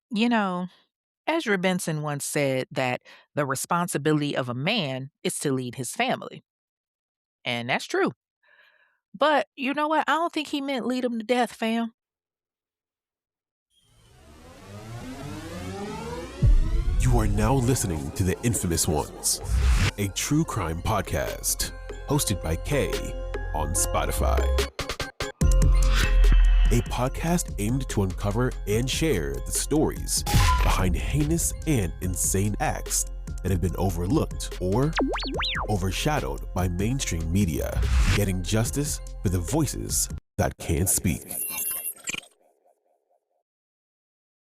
You know, Ezra Benson once said that the responsibility of a man is to lead his family. And that's true. But you know what? I don't think he meant lead them to death, fam. You are now listening to The Infamous Ones, a true crime podcast hosted by Kay on Spotify. A podcast aimed to uncover and share the stories behind heinous and insane acts that have been overlooked or overshadowed by mainstream media, getting justice for the voices that can't speak.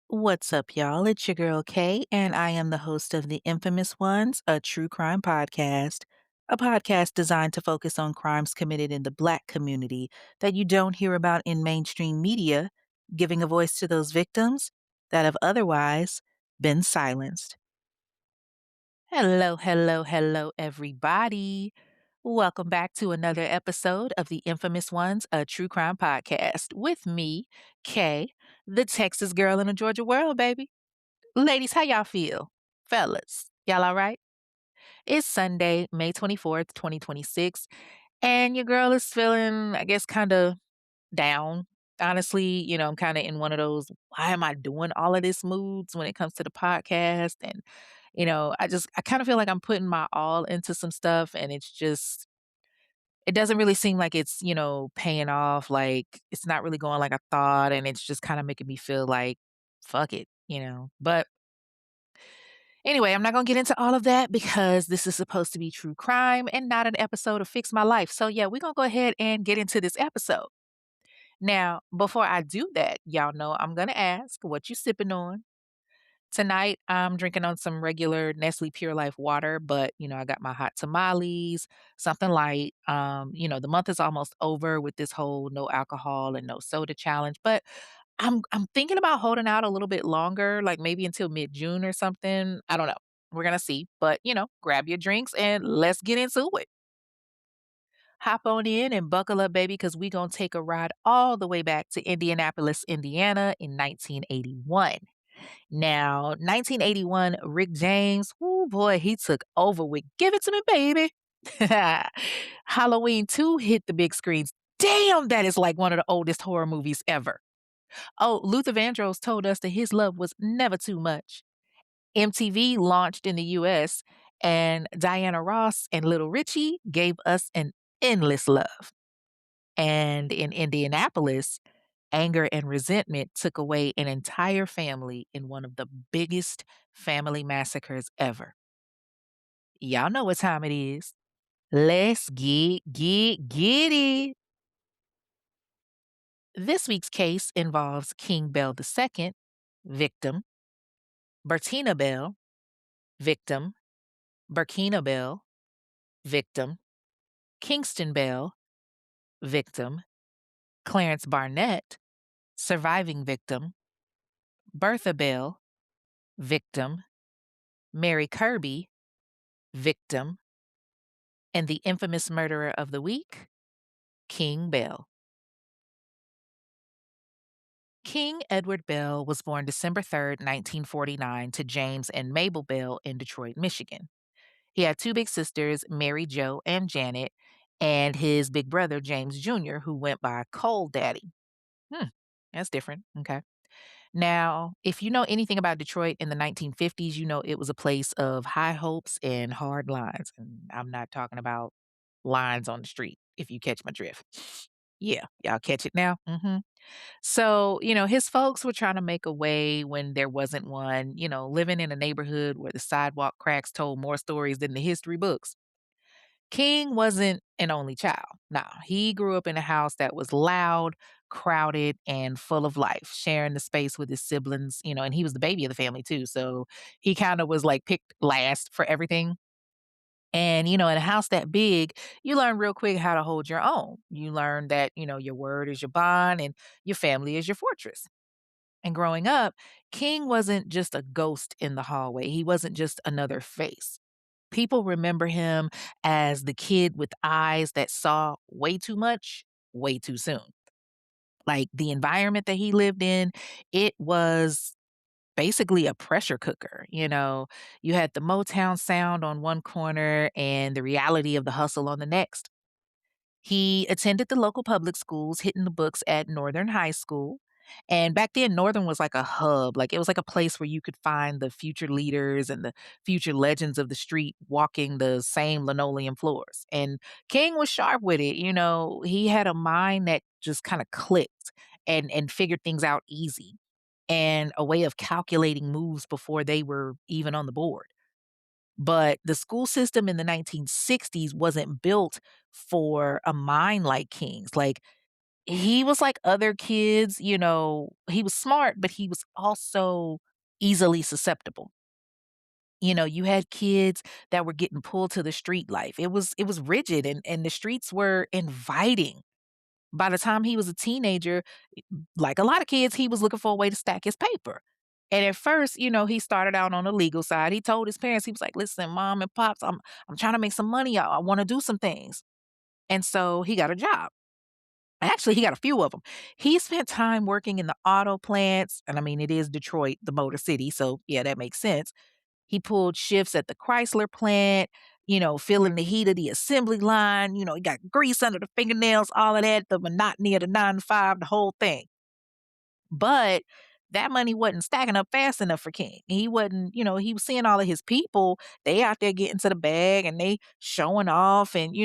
What's up, y'all? It's your girl Kay, and I am the host of The Infamous Ones, a true crime podcast. A podcast designed to focus on crimes committed in the Black community that you don't hear about in mainstream media, giving a voice to those victims that have otherwise been silenced. Hello, hello, hello, everybody. Welcome back to another episode of The Infamous Ones, a true crime podcast with me, Kay, the Texas girl in a Georgia world, baby. Ladies, how y'all feel? Fellas, y'all all right? It's Sunday, May 24th, 2026, and your girl is feeling, I guess, kind of down. Honestly, I'm kind of in one of those, why am I doing all of this moods when it comes to the podcast? And, I kind of feel like I'm putting my all into some stuff and it doesn't really seem like it's, paying off. Like it's not really going like I thought. And it's just kind of making me feel like, fuck it. But anyway, I'm not going to get into all of that because this is supposed to be true crime and not an episode of Fix My Life. So, yeah, we're going to go ahead and get into this episode. Now, before I do that, y'all know I'm going to ask what you sipping on. Tonight, I'm drinking on some regular Nestle Pure Life water, but, I got my hot tamales, something light. The month is almost over with this whole no alcohol and no soda challenge, but I'm thinking about holding out a little bit longer, like maybe until mid-June or something. I don't know. We're gonna see. But, grab your drinks and let's get into it. Hop on in and buckle up, baby, because we gonna take a ride all the way back to Indianapolis, Indiana in 1981. Now, 1981, Rick James, oh boy, he took over with Give It To Me, Baby. Halloween 2 hit the big screens. Damn, that is like one of the oldest horror movies ever. Oh, Luther Vandross told us that his love was never too much. MTV launched in the US, and Diana Ross and Little Richie gave us an endless love. And in Indianapolis, anger and resentment took away an entire family in one of the biggest family massacres ever. Y'all know what time it is. Let's get it. This week's case involves King Bell II, victim, Bertina Bell, victim, Burkina Bell, victim, Kingston Bell, victim, Clarence Barnett, surviving victim, Bertha Bell, victim, Mary Kirby, victim, and the infamous murderer of the week, King Bell. King Edward Bell was born December 3rd, 1949, to James and Mabel Bell in Detroit, Michigan. He had two big sisters, Mary Jo and Janet, and his big brother, James Jr., who went by Cole Daddy. Hmm, that's different. Okay. Now, if you know anything about Detroit in the 1950s, you know it was a place of high hopes and hard lines. And I'm not talking about lines on the street, if you catch my drift. Yeah, y'all catch it now? So, his folks were trying to make a way when there wasn't one, living in a neighborhood where the sidewalk cracks told more stories than the history books. King wasn't an only child. No, he grew up in a house that was loud, crowded, and full of life, sharing the space with his siblings, and he was the baby of the family too. So he kind of was like picked last for everything. And, in a house that big, you learn real quick how to hold your own. You learn that, your word is your bond and your family is your fortress. And growing up, King wasn't just a ghost in the hallway. He wasn't just another face. People remember him as the kid with eyes that saw way too much, way too soon. Like the environment that he lived in, it was basically a pressure cooker. You had the Motown sound on one corner and the reality of the hustle on the next. He attended the local public schools, hitting the books at Northern High School. And back then, Northern was like a hub. Like it was like a place where you could find the future leaders and the future legends of the street walking the same linoleum floors. And King was sharp with it. He had a mind that just kind of clicked and figured things out easy and a way of calculating moves before they were even on the board. But the school system in the 1960s wasn't built for a mind like King's. Like, he was like other kids, he was smart, but he was also easily susceptible. You had kids that were getting pulled to the street life. It was rigid and the streets were inviting. By the time he was a teenager, like a lot of kids, he was looking for a way to stack his paper. And at first, he started out on the legal side. He told his parents, he was like, "Listen, mom and pops, I'm trying to make some money. I want to do some things." And so he got a job. Actually, he got a few of them. He spent time working in the auto plants, and I mean, it is Detroit, the Motor City, so yeah, that makes sense. He pulled shifts at the Chrysler plant, feeling the heat of the assembly line. He got grease under the fingernails, all of that, the monotony of the 9 to 5, the whole thing. But that money wasn't stacking up fast enough for King. He wasn't, he was seeing all of his people, they out there getting to the bag and they showing off and,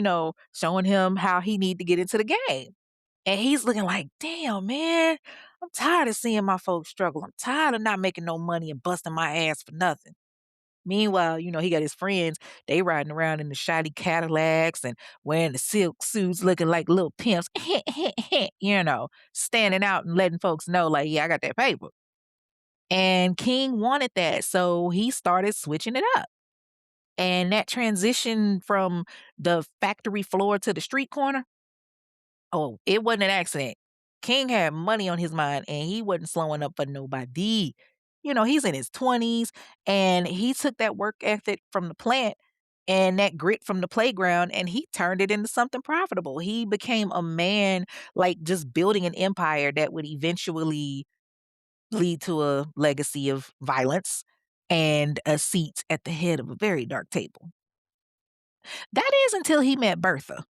showing him how he need to get into the game. And he's looking like, "Damn, man, I'm tired of seeing my folks struggle. I'm tired of not making no money and busting my ass for nothing." Meanwhile, he got his friends, they riding around in the shiny Cadillacs and wearing the silk suits looking like little pimps, standing out and letting folks know, like, "Yeah, I got that paper." And King wanted that, so he started switching it up. And that transition from the factory floor to the street corner, oh, it wasn't an accident. King had money on his mind and he wasn't slowing up for nobody. He's in his 20s and he took that work ethic from the plant and that grit from the playground and he turned it into something profitable. He became a man, like, just building an empire that would eventually lead to a legacy of violence and a seat at the head of a very dark table. That is until he met Bertha.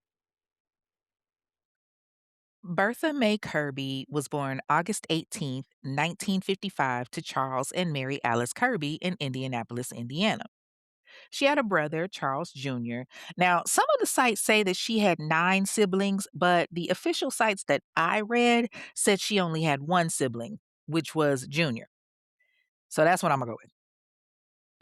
Bertha Mae Kirby was born August 18th, 1955, to Charles and Mary Alice Kirby in Indianapolis, Indiana. She had a brother, Charles Jr. Now, some of the sites say that she had 9 siblings, but the official sites that I read said she only had one sibling, which was Junior. So that's what I'm going to go with.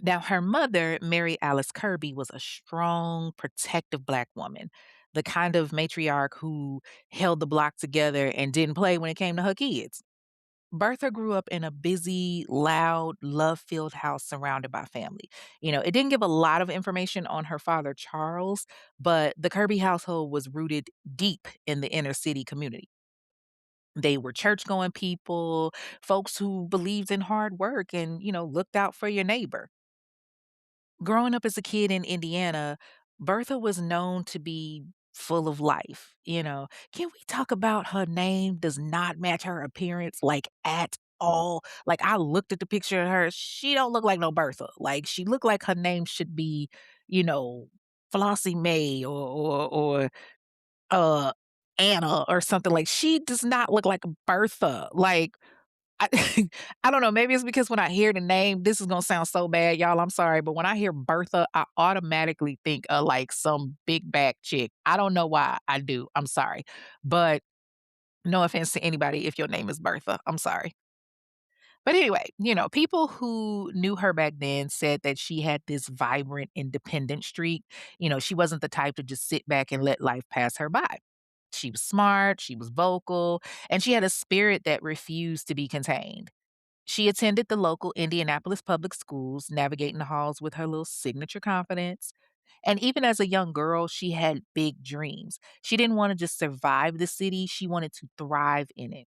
Now, her mother, Mary Alice Kirby, was a strong, protective Black woman, the kind of matriarch who held the block together and didn't play when it came to her kids. Bertha grew up in a busy, loud, love filled house surrounded by family. It didn't give a lot of information on her father, Charles, but the Kirby household was rooted deep in the inner city community. They were church going people, folks who believed in hard work and, looked out for your neighbor. Growing up as a kid in Indiana, Bertha was known to be full of life. Can we talk about her name does not match her appearance, like, at all? Like, I looked at the picture of her, she don't look like no Bertha. Like, she looked like her name should be, you know, Flossie Mae or uh, Anna or something. Like, she does not look like Bertha. Like, I I don't know, maybe it's because when I hear the name, this is gonna sound so bad, y'all, I'm sorry, but when I hear Bertha, I automatically think of, like, some big back chick. I don't know why I do, I'm sorry. But no offense to anybody if your name is Bertha, I'm sorry. But anyway, people who knew her back then said that she had this vibrant, independent streak. She wasn't the type to just sit back and let life pass her by. She was smart, she was vocal, and she had a spirit that refused to be contained. She attended the local Indianapolis public schools, navigating the halls with her little signature confidence. And even as a young girl, she had big dreams. She didn't want to just survive the city, she wanted to thrive in it.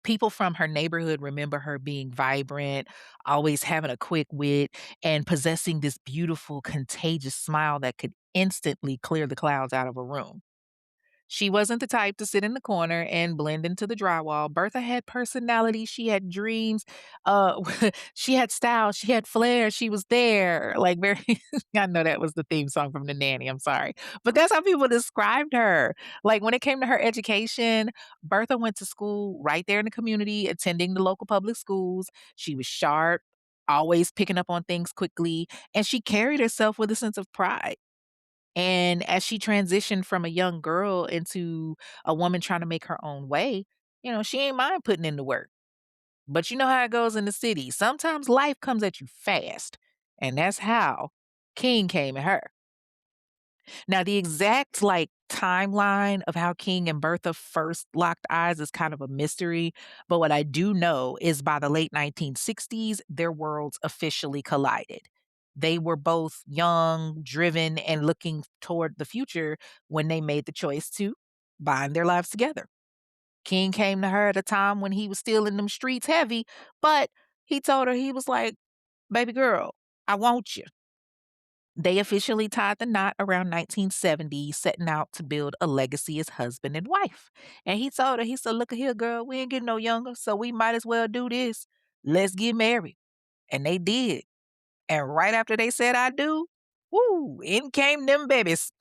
People from her neighborhood remember her being vibrant, always having a quick wit, and possessing this beautiful, contagious smile that could instantly clear the clouds out of a room. She wasn't the type to sit in the corner and blend into the drywall. Bertha had personality, she had dreams, uh, she had style, she had flair, she was there, like, very I know that was the theme song from The Nanny, I'm sorry, but that's how people described her. Like, when it came to her education, Bertha went to school right there in the community, attending the local public schools. She was sharp, always picking up on things quickly, and she carried herself with a sense of pride. And as she transitioned from a young girl into a woman trying to make her own way, she ain't mind putting in the work. But you know how it goes in the city. Sometimes life comes at you fast. And that's how King came at her. Now, the exact timeline of how King and Bertha first locked eyes is kind of a mystery. But what I do know is by the late 1960s, their worlds officially collided. They were both young, driven, and looking toward the future when they made the choice to bind their lives together. King came to her at a time when he was still in them streets heavy, but he told her, he was like, "Baby girl, I want you." They officially tied the knot around 1970, setting out to build a legacy as husband and wife. And he told her, he said, "Look at here, girl, we ain't getting no younger, so we might as well do this. Let's get married." And they did. And right after they said, "I do," woo, in came them babies.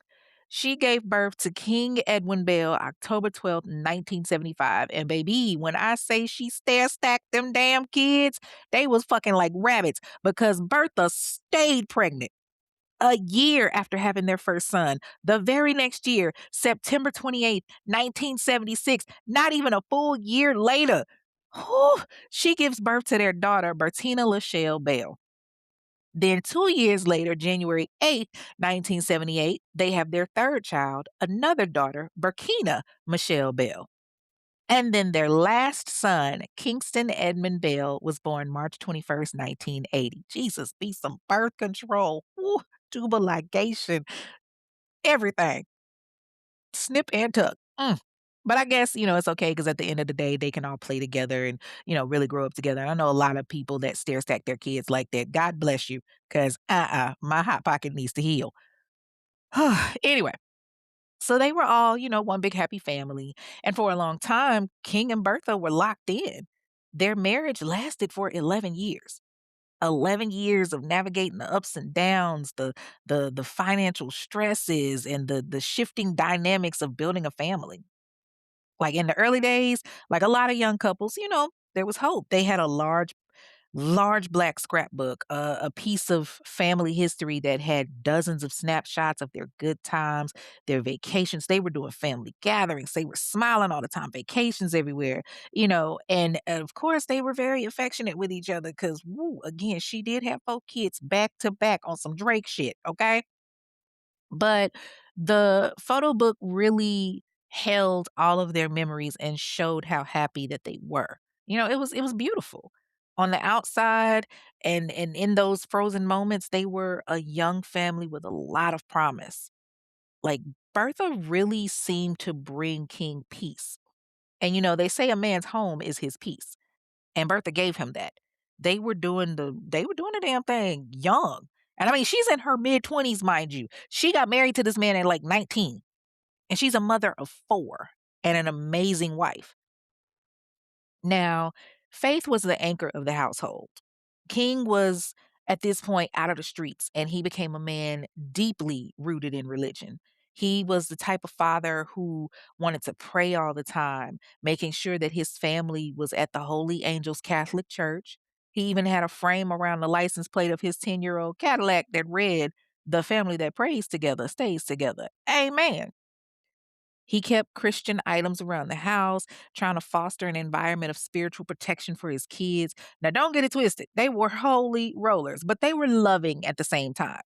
She gave birth to King Edwin Bell October 12th, 1975. And baby, when I say she stair stacked them damn kids, they was fucking like rabbits because Bertha stayed pregnant a year after having their first son. The very next year, September 28th, 1976, not even a full year later, whew, she gives birth to their daughter, Bertina Lachelle Bell. Then 2 years later, January 8th, 1978, they have their third child, another daughter, Berkina Michelle Bell. And then their last son, Kingston Edmund Bell, was born March 21st, 1980. Jesus, be some birth control, woo, tubal ligation, everything. Snip and tuck. But I guess, it's okay because at the end of the day, they can all play together and, really grow up together. I know a lot of people that stare stack their kids like that. God bless you, because my hot pocket needs to heal. Anyway, so they were all, one big happy family. And for a long time, King and Bertha were locked in. Their marriage lasted for 11 years. 11 years of navigating the ups and downs, the financial stresses and the shifting dynamics of building a family. Like in the early days, like a lot of young couples, there was hope. They had a large black scrapbook, a piece of family history that had dozens of snapshots of their good times, their vacations. They were doing family gatherings. They were smiling all the time, vacations everywhere, and of course they were very affectionate with each other because, woo, again, she did have 4 kids back to back on some Drake shit, okay? But the photo book really held all of their memories and showed how happy that they were. It was beautiful. On the outside and in those frozen moments, they were a young family with a lot of promise. Like Bertha really seemed to bring King peace. And they say a man's home is his peace. And Bertha gave him that. They were doing the damn thing young. And I mean, she's in her mid-20s, mind you. She got married to this man at like 19, and she's a mother of 4 and an amazing wife. Now, faith was the anchor of the household. King was at this point out of the streets and he became a man deeply rooted in religion. He was the type of father who wanted to pray all the time, making sure that his family was at the Holy Angels Catholic Church. He even had a frame around the license plate of his 10-year-old Cadillac that read, "The family that prays together stays together." Amen. He kept Christian items around the house, trying to foster an environment of spiritual protection for his kids. Now, don't get it twisted. They were holy rollers, but they were loving at the same time.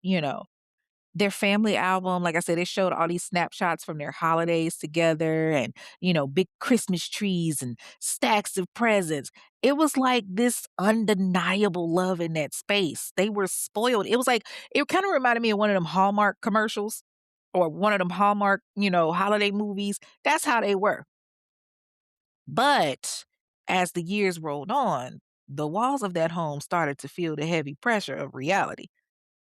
Their family album, like I said, it showed all these snapshots from their holidays together and, big Christmas trees and stacks of presents. It was like this undeniable love in that space. They were spoiled. It kind of reminded me of one of them Hallmark commercials or one of them Hallmark, holiday movies. That's how they were. But as the years rolled on, the walls of that home started to feel the heavy pressure of reality.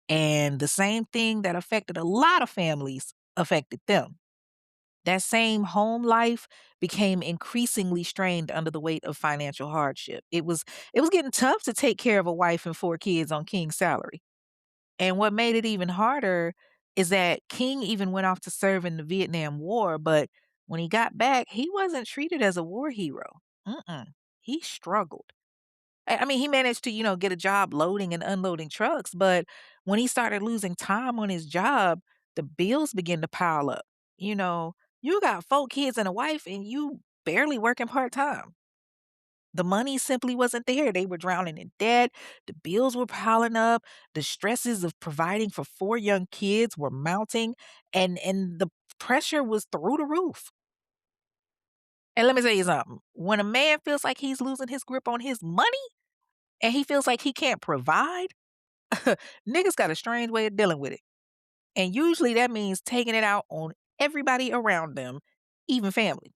And the same thing that affected a lot of families affected them. That same home life became increasingly strained under the weight of financial hardship. It was getting tough to take care of a wife and 4 kids on King's salary. And what made it even harder is that King even went off to serve in the Vietnam War, but when he got back, he wasn't treated as a war hero. Mm-mm. He struggled. I mean, he managed to, get a job loading and unloading trucks, but when he started losing time on his job, the bills began to pile up. You know, you got 4 kids and a wife and you barely working part-time. The money simply wasn't there. They were drowning in debt. The bills were piling up. The stresses of providing for 4 young kids were mounting, and the pressure was through the roof. And let me tell you something. When a man feels like he's losing his grip on his money and he feels like he can't provide, niggas got a strange way of dealing with it. And usually that means taking it out on everybody around them, even family.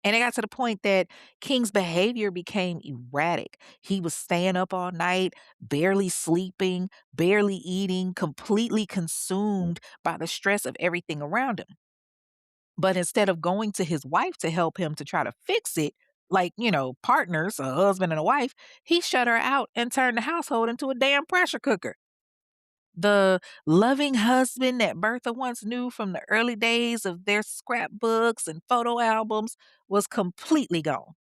And it got to the point that King's behavior became erratic. He was staying up all night, barely sleeping, barely eating, completely consumed by the stress of everything around him. But instead of going to his wife to help him to try to fix it, like, partners, a husband and a wife, he shut her out and turned the household into a damn pressure cooker. The loving husband that Bertha once knew from the early days of their scrapbooks and photo albums was completely gone.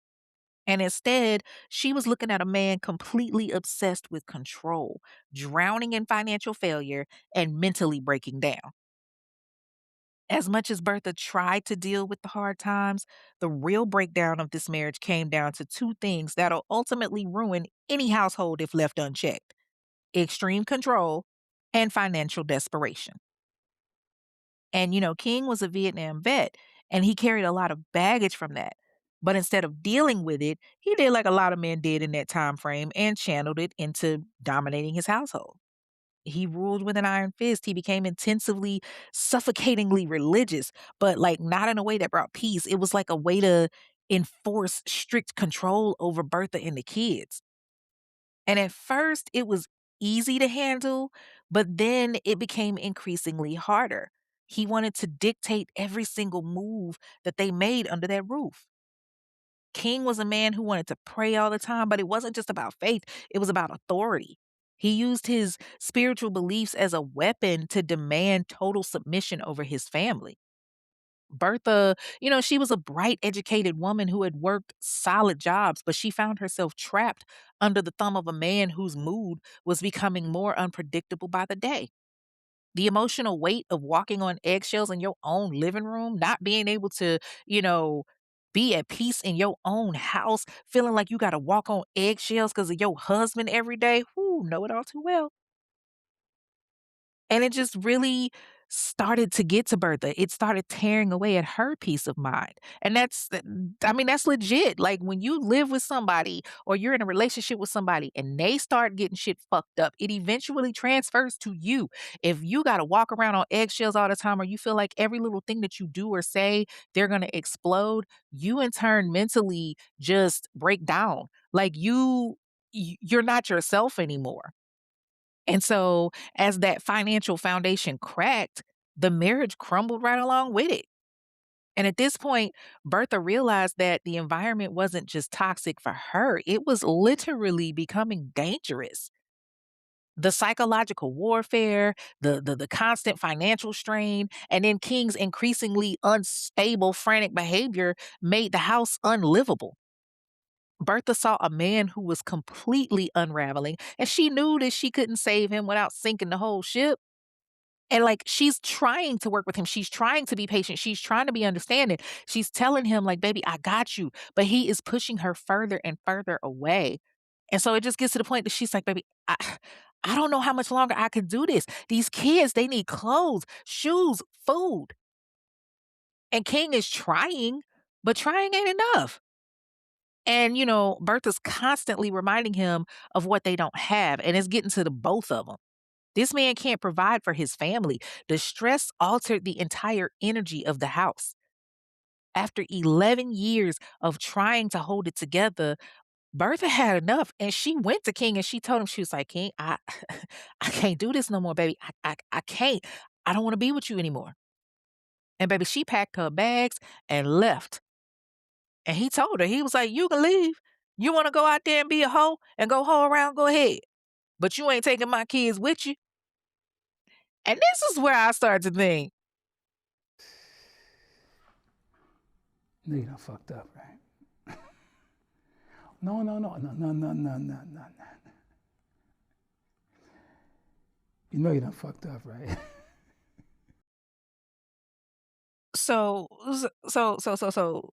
And instead, she was looking at a man completely obsessed with control, drowning in financial failure, and mentally breaking down. As much as Bertha tried to deal with the hard times, the real breakdown of this marriage came down to 2 things that'll ultimately ruin any household if left unchecked: extreme control and financial desperation. And, King was a Vietnam vet and he carried a lot of baggage from that. But instead of dealing with it, he did like a lot of men did in that time frame and channeled it into dominating his household. He ruled with an iron fist. He became intensively, suffocatingly religious, but like not in a way that brought peace. It was like a way to enforce strict control over Bertha and the kids. And at first, it was easy to handle, but then it became increasingly harder. He wanted to dictate every single move that they made under that roof. King was a man who wanted to pray all the time, but it wasn't just about faith, it was about authority. He used his spiritual beliefs as a weapon to demand total submission over his family. Bertha, she was a bright, educated woman who had worked solid jobs, but she found herself trapped under the thumb of a man whose mood was becoming more unpredictable by the day. The emotional weight of walking on eggshells in your own living room, not being able to, you know, be at peace in your own house, feeling like you got to walk on eggshells because of your husband every day. Whoo, know it all too well. And it just really started to get to Bertha. It started tearing away at her peace of mind. And that's legit. Like when you live with somebody or you're in a relationship with somebody and they start getting shit fucked up, it eventually transfers to you. If you got to walk around on eggshells all the time or you feel like every little thing that you do or say, they're going to explode, you in turn mentally just break down. Like you're not yourself anymore. And so, as that financial foundation cracked, the marriage crumbled right along with it. And at this point, Bertha realized that the environment wasn't just toxic for her, it was literally becoming dangerous. The psychological warfare, the constant financial strain, and then King's increasingly unstable, frantic behavior made the house unlivable. Bertha saw a man who was completely unraveling, and she knew that she couldn't save him without sinking the whole ship. And like she's trying to work with him. She's trying to be patient. She's trying to be understanding. She's telling him, like, baby, I got you. But he is pushing her further and further away. And so it just gets to the point that she's like, baby, I don't know how much longer I could do this. These kids, they need clothes, shoes, food. And King is trying, but trying ain't enough. And, Bertha's constantly reminding him of what they don't have, and it's getting to the both of them. This man can't provide for his family. The stress altered the entire energy of the house. After 11 years of trying to hold it together, Bertha had enough and she went to King and she told him, she was like, King, I can't do this no more, baby. I can't. I don't want to be with you anymore. And baby, she packed her bags and left. And he told her, he was like, "You can leave. You wanna go out there and be a hoe and go hoe around, go ahead. But you ain't taking my kids with you." And this is where I start to think, No, you done fucked up, right? No, no, no, no, no, no, no, no, no, no. You know you done fucked up, right?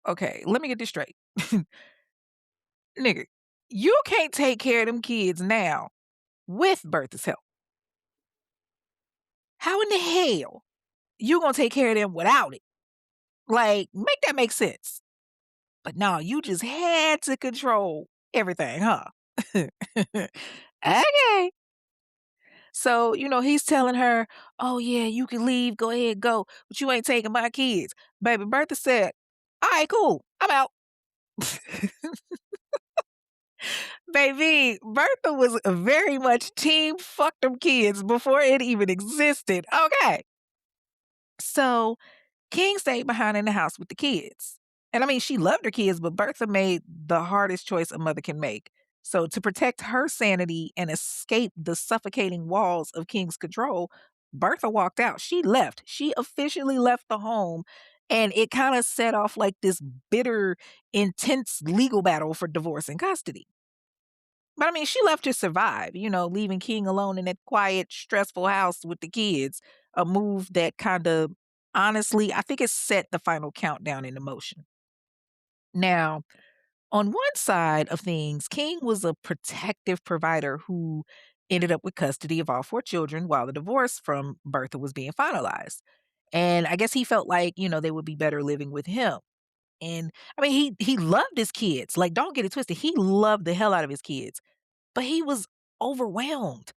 okay, let me get this straight. Nigga, you can't take care of them kids now with Bertha's help. How in the hell you gonna take care of them without it? Like, make that make sense. But no, you just had to control everything, huh? Okay. So, he's telling her, "Oh, yeah, you can leave. Go ahead, go. But you ain't taking my kids." Baby Bertha said, "All right, cool. I'm out." Baby, Bertha was very much team fuck them kids before it even existed. Okay. So King stayed behind in the house with the kids. And I mean, she loved her kids, but Bertha made the hardest choice a mother can make. So, to protect her sanity and escape the suffocating walls of King's control, Bertha walked out. She left. She officially left the home. And it kind of set off like this bitter, intense legal battle for divorce and custody. But I mean, she left to survive, leaving King alone in that quiet, stressful house with the kids. A move that kind of, honestly, I think it set the final countdown in motion. Now, on one side of things, King was a protective provider who ended up with custody of all four children while the divorce from Bertha was being finalized. And I guess he felt like, they would be better living with him. And I mean, he loved his kids. Like, don't get it twisted. He loved the hell out of his kids, but he was overwhelmed.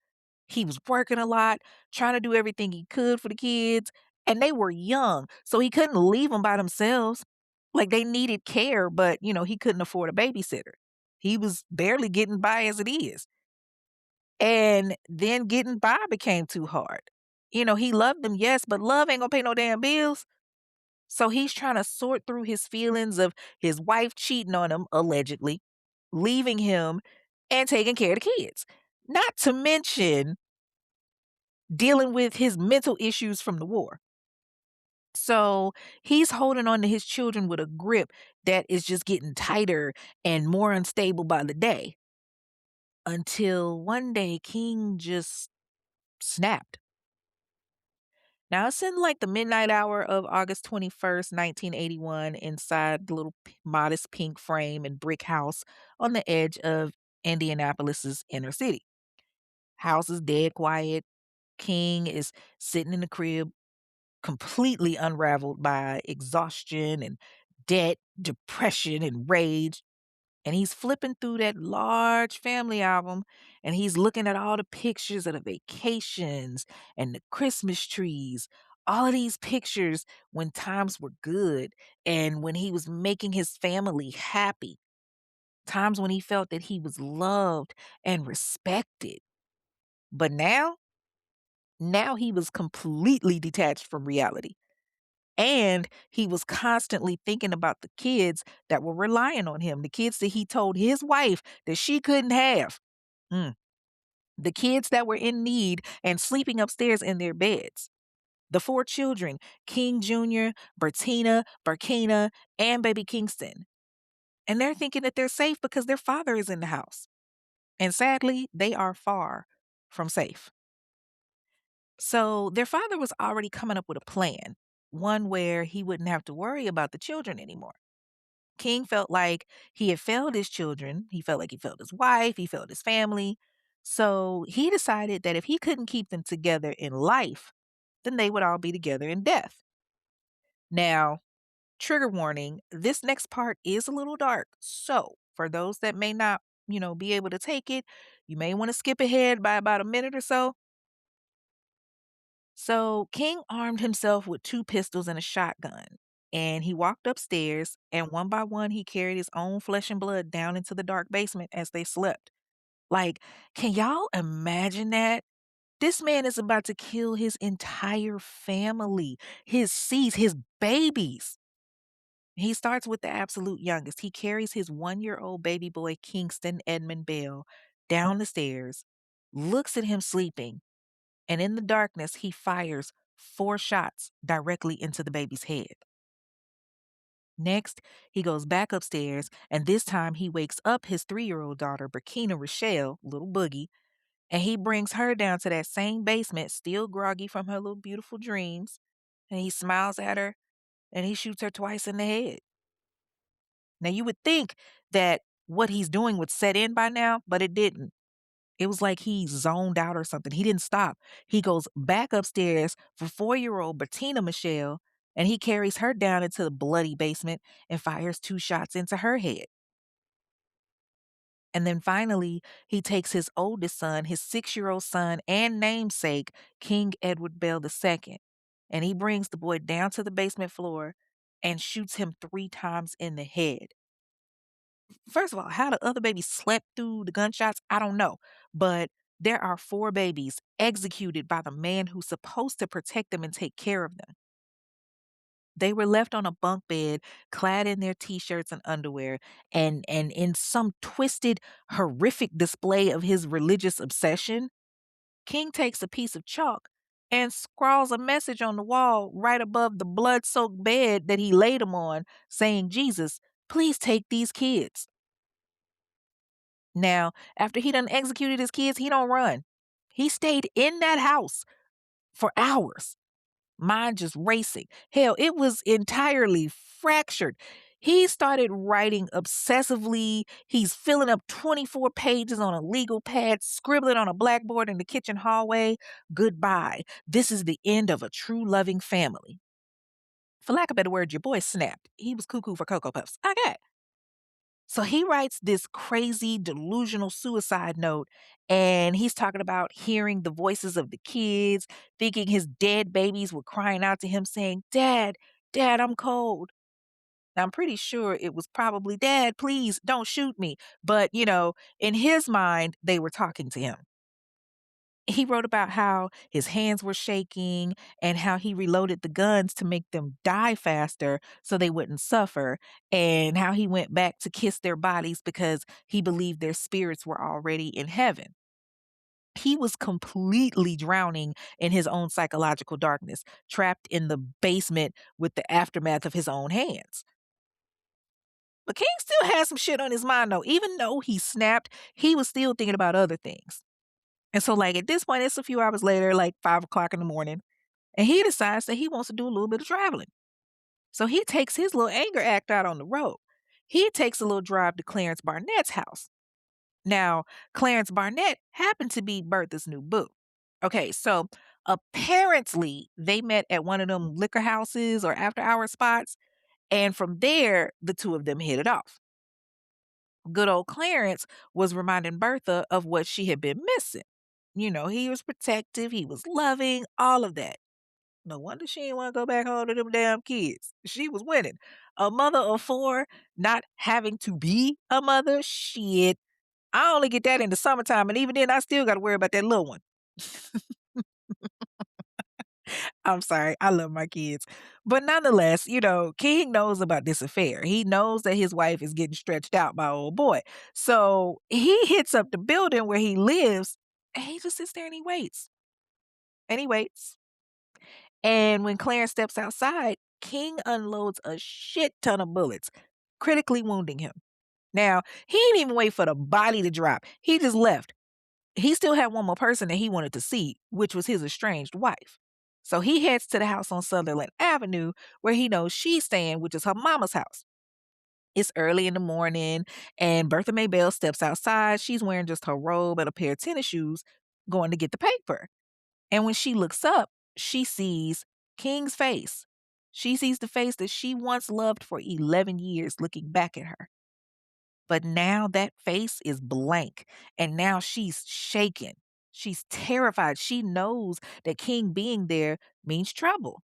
He was working a lot, trying to do everything he could for the kids, and they were young, so he couldn't leave them by themselves. Like, they needed care, but, he couldn't afford a babysitter. He was barely getting by as it is. And then getting by became too hard. He loved them, yes, but love ain't gonna pay no damn bills. So he's trying to sort through his feelings of his wife cheating on him, allegedly, leaving him, and taking care of the kids. Not to mention dealing with his mental issues from the war. So he's holding on to his children with a grip that is just getting tighter and more unstable by the day until one day King just snapped. Now it's in like the midnight hour of August 21st, 1981, inside the little modest pink frame and brick house on the edge of Indianapolis's inner city. House is dead quiet. King is sitting in the crib completely unraveled by exhaustion and debt, depression, and rage. And he's flipping through that large family album and he's looking at all the pictures of the vacations and the Christmas trees. All of these pictures when times were good and when he was making his family happy. Times when he felt that he was loved and respected. But now he was completely detached from reality. And he was constantly thinking about the kids that were relying on him, the kids that he told his wife that she couldn't have. Mm. The kids that were in need and sleeping upstairs in their beds. The four children, King Jr., Bertina, Burkina, and baby Kingston. And they're thinking that they're safe because their father is in the house. And sadly, they are far from safe. So their father was already coming up with a plan, one where he wouldn't have to worry about the children anymore. King felt like he had failed his children. He felt like he failed his wife. He failed his family. So he decided that if he couldn't keep them together in life, then they would all be together in death. Now, trigger warning, this next part is a little dark. So for those that may not, be able to take it, you may want to skip ahead by about a minute or so. So King armed himself with two pistols and a shotgun. And he walked upstairs, and one by one, he carried his own flesh and blood down into the dark basement as they slept. Like, can y'all imagine that? This man is about to kill his entire family, his seeds, his babies. He starts with the absolute youngest. He carries his 1-year-old baby boy, Kingston Edmund Bell, down the stairs, looks at him sleeping, and in the darkness, he fires 4 shots directly into the baby's head. Next, he goes back upstairs, and this time he wakes up his 3-year-old daughter, Burkina Rochelle, little boogie, and he brings her down to that same basement, still groggy from her little beautiful dreams, and he smiles at her, and he shoots her twice in the head. Now, you would think that what he's doing would set in by now, but it didn't. It was like he zoned out or something. He didn't stop. He goes back upstairs for 4-year-old Bettina Michelle, and he carries her down into the bloody basement and fires 2 shots into her head. And then finally, he takes his oldest son, his 6-year-old son and namesake, King Edward Bell II, and he brings the boy down to the basement floor and shoots him 3 times in the head. First of all, how the other babies slept through the gunshots, I don't know. But there are 4 babies executed by the man who's supposed to protect them and take care of them. They were left on a bunk bed, clad in their t-shirts and underwear, and in some twisted, horrific display of his religious obsession, King takes a piece of chalk and scrawls a message on the wall right above the blood-soaked bed that he laid them on, saying, "Jesus, please take these kids." Now, after he done executed his kids, he don't run. He stayed in that house for hours, mind just racing. Hell, it was entirely fractured. He started writing obsessively. He's filling up 24 pages on a legal pad, scribbling on a blackboard in the kitchen hallway. Goodbye. This is the end of a true loving family. For lack of a better word, your boy snapped. He was cuckoo for Cocoa Puffs. Okay. So he writes this crazy delusional suicide note, and he's talking about hearing the voices of the kids, thinking his dead babies were crying out to him saying, "Dad, Dad, I'm cold." Now, I'm pretty sure it was probably, "Dad, please don't shoot me." But, in his mind, they were talking to him. He wrote about how his hands were shaking and how he reloaded the guns to make them die faster so they wouldn't suffer, and how he went back to kiss their bodies because he believed their spirits were already in heaven. He was completely drowning in his own psychological darkness, trapped in the basement with the aftermath of his own hands. But King still had some shit on his mind, though. Even though he snapped, he was still thinking about other things. And so, like, at this point, it's a few hours later, like 5 o'clock in the morning, and he decides that he wants to do a little bit of traveling. So he takes his little anger act out on the road. He takes a little drive to Clarence Barnett's house. Now, Clarence Barnett happened to be Bertha's new boo. Okay, so apparently they met at one of them liquor houses or after hour spots, and from there, the two of them hit it off. Good old Clarence was reminding Bertha of what she had been missing. He was protective, he was loving, all of that. No wonder she didn't want to go back home to them damn kids. She was winning. A mother of 4 not having to be a mother, shit. I only get that in the summertime, and even then, I still got to worry about that little one. I'm sorry. I love my kids. But nonetheless, King knows about this affair. He knows that his wife is getting stretched out by old boy. So he hits up the building where he lives, and he just sits there and he waits. And he waits. And when Clarence steps outside, King unloads a shit ton of bullets, critically wounding him. Now, he didn't even wait for the body to drop. He just left. He still had one more person that he wanted to see, which was his estranged wife. So he heads to the house on Sutherland Avenue where he knows she's staying, which is her mama's house. It's early in the morning, and Bertha May Bell steps outside. She's wearing just her robe and a pair of tennis shoes, going to get the paper. And when she looks up, she sees King's face. She sees the face that she once loved for 11 years looking back at her. But now that face is blank, and now she's shaken. She's terrified. She knows that King being there means trouble.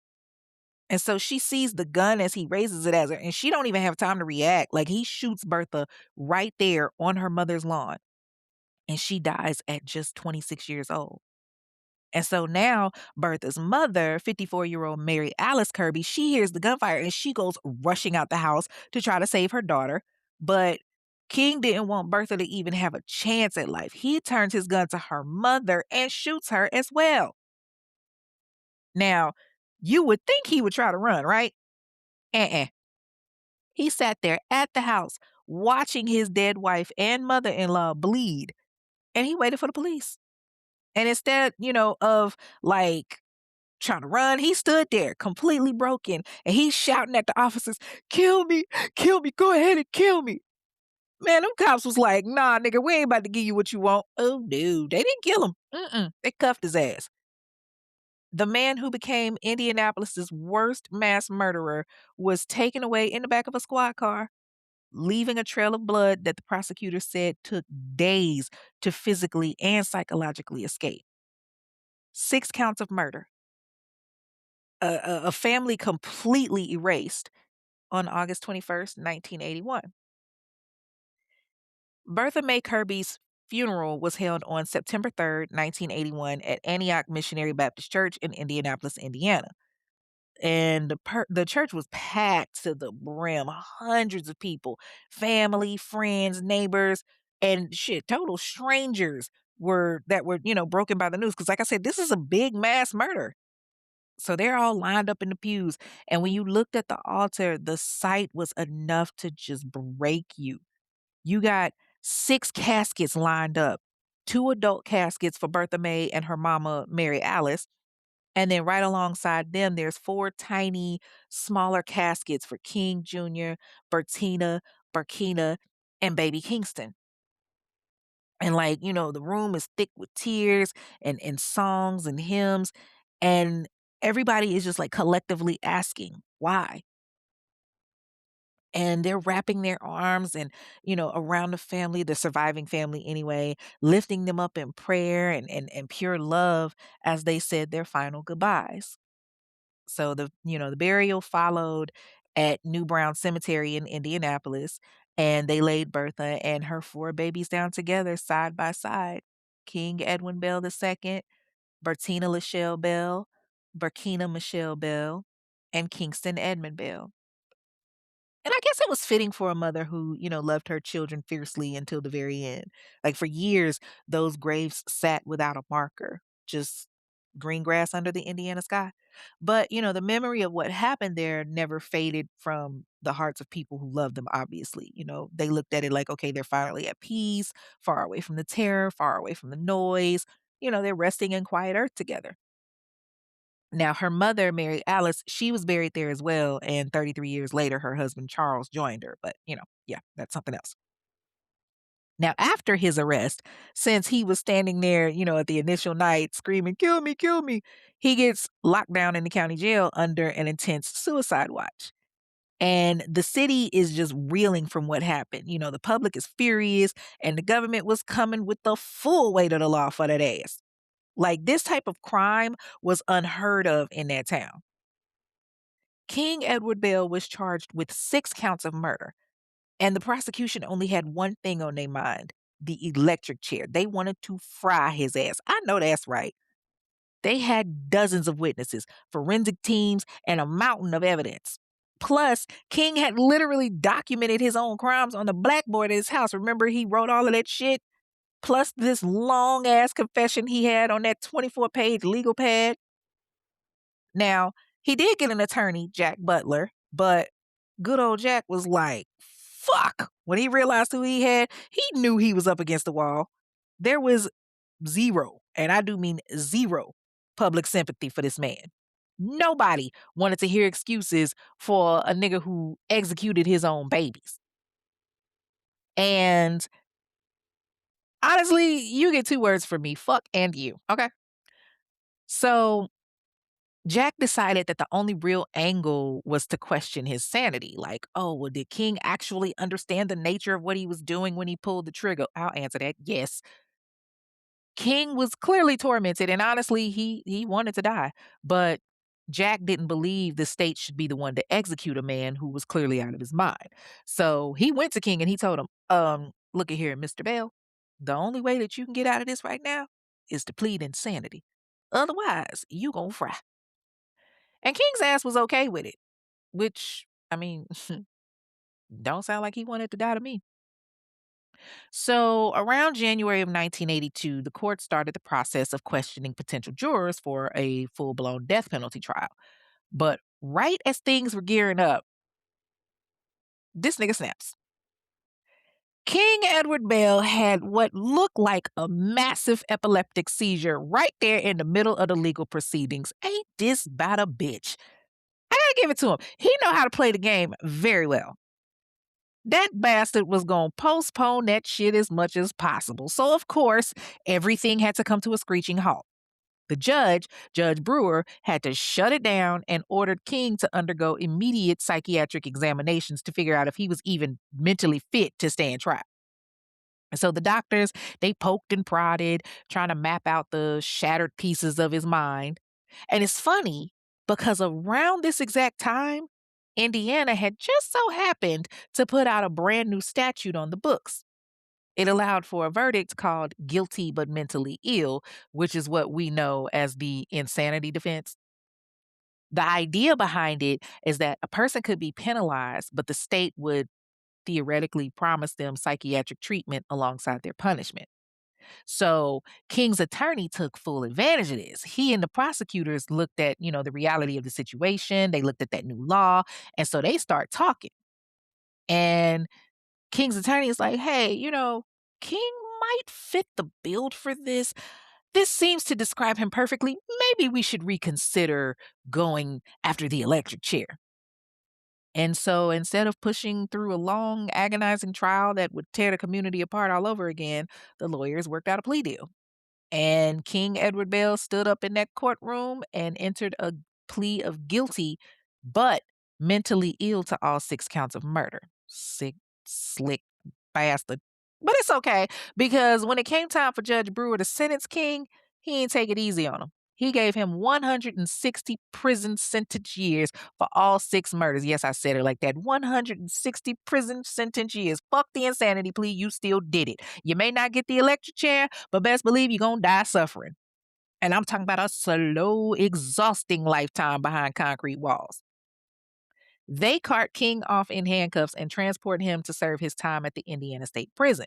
And so she sees the gun as he raises it at her, and she don't even have time to react. Like, he shoots Bertha right there on her mother's lawn, and she dies at just 26 years old. And so now Bertha's mother, 54-year-old Mary Alice Kirby, she hears the gunfire and she goes rushing out the house to try to save her daughter. But King didn't want Bertha to even have a chance at life. He turns his gun to her mother and shoots her as well. Now, you would think he would try to run, right? Uh-uh. He sat there at the house watching his dead wife and mother-in-law bleed, and he waited for the police. And instead, of like trying to run, he stood there completely broken and he's shouting at the officers, kill me, go ahead and kill me. Man, them cops was like, nah, nigga, we ain't about to give you what you want. Oh, no, they didn't kill him. They cuffed his ass. The man who became Indianapolis's worst mass murderer was taken away in the back of a squad car, leaving a trail of blood that the prosecutor said took days to physically and psychologically escape. 6 counts of murder, a family completely erased on August 21st, 1981. Bertha Mae Kirby's funeral was held on September 3rd, 1981 at Antioch Missionary Baptist Church in Indianapolis, Indiana. And the church was packed to the brim, hundreds of people, family, friends, neighbors, and shit, total strangers were broken by the news. Because like I said, this is a big mass murder. So they're all lined up in the pews. And when you looked at the altar, the sight was enough to just break you. You got 6 caskets lined up, 2 adult caskets for Bertha Mae and her mama, Mary Alice. And then right alongside them, there's 4 tiny, smaller caskets for King Jr., Bertina, Berkina, and baby Kingston. And the room is thick with tears and songs and hymns. And everybody is just like collectively asking, why? And they're wrapping their arms and around the family, the surviving family anyway, lifting them up in prayer and pure love as they said their final goodbyes. So the burial followed at New Brown Cemetery in Indianapolis, and they laid Bertha and her 4 babies down together side by side. King Edwin Bell II, Bertina Lachelle Bell, Berkina Michelle Bell, and Kingston Edmund Bell. And I guess it was fitting for a mother who loved her children fiercely until the very end. Like for years, those graves sat without a marker, just green grass under the Indiana sky. But the memory of what happened there never faded from the hearts of people who loved them, obviously. They looked at it like, okay, they're finally at peace, far away from the terror, far away from the noise. They're resting in quiet earth together. Now, her mother, Mary Alice, she was buried there as well, and 33 years later, her husband Charles joined her. But yeah, that's something else. Now, after his arrest, since he was standing there at the initial night screaming, kill me, he gets locked down in the county jail under an intense suicide watch. And the city is just reeling from what happened. The public is furious, and the government was coming with the full weight of the law for that ass. Like, this type of crime was unheard of in that town. King Edward Bell was charged with 6 counts of murder, and the prosecution only had one thing on their mind: the electric chair. They wanted to fry his ass. I know that's right. They had dozens of witnesses, forensic teams, and a mountain of evidence. Plus, King had literally documented his own crimes on the blackboard at his house. Remember, he wrote all of that shit? Plus this long ass confession he had on that 24-page legal pad. Now, he did get an attorney, Jack Butler, but good old Jack was like, fuck. When he realized who he had, he knew he was up against the wall. There was zero, and I do mean zero, public sympathy for this man. Nobody wanted to hear excuses for a nigga who executed his own babies. And honestly, you get 2 words from me: fuck and you. Okay. So Jack decided that the only real angle was to question his sanity. Like, oh, well, did King actually understand the nature of what he was doing when he pulled the trigger? I'll answer that. Yes. King was clearly tormented, and honestly, he wanted to die. But Jack didn't believe the state should be the one to execute a man who was clearly out of his mind. So he went to King and he told him, look at here, Mr. Bell. The only way that you can get out of this right now is to plead insanity. Otherwise, you gon' fry. And King's ass was okay with it, which, I mean, don't sound like he wanted to die to me. So, around January of 1982, the court started the process of questioning potential jurors for a full blown death penalty trial. But right as things were gearing up, this nigga snaps. King Edward Bell had what looked like a massive epileptic seizure right there in the middle of the legal proceedings. Ain't this about a bitch? I gotta give it to him. He know how to play the game very well. That bastard was gonna postpone that shit as much as possible. So of course, everything had to come to a screeching halt. The judge, Judge Brewer, had to shut it down and ordered King to undergo immediate psychiatric examinations to figure out if he was even mentally fit to stand trial. And so the doctors, they poked and prodded, trying to map out the shattered pieces of his mind. And it's funny because around this exact time, Indiana had just so happened to put out a brand new statute on the books. It allowed for a verdict called guilty but mentally ill, which is what we know as the insanity defense. The idea behind it is that a person could be penalized, but the state would theoretically promise them psychiatric treatment alongside their punishment. So King's attorney took full advantage of this. He and the prosecutors looked at, the reality of the situation. They looked at that new law. And so they start talking. And King's attorney is like, hey, King might fit the build for this. This seems to describe him perfectly. Maybe we should reconsider going after the electric chair. And so instead of pushing through a long, agonizing trial that would tear the community apart all over again, the lawyers worked out a plea deal. And King Edward Bell stood up in that courtroom and entered a plea of guilty, but mentally ill to all 6 counts of murder. Sick, slick bastard. But it's okay because when it came time for Judge Brewer to sentence King, he ain't take it easy on him. He gave him 160 prison sentence years for all 6 murders. Yes, I said it like that. 160 prison sentence years. Fuck the insanity plea. You still did it. You may not get the electric chair, but best believe you're going to die suffering. And I'm talking about a slow, exhausting lifetime behind concrete walls. They cart King off in handcuffs and transport him to serve his time at the Indiana State Prison.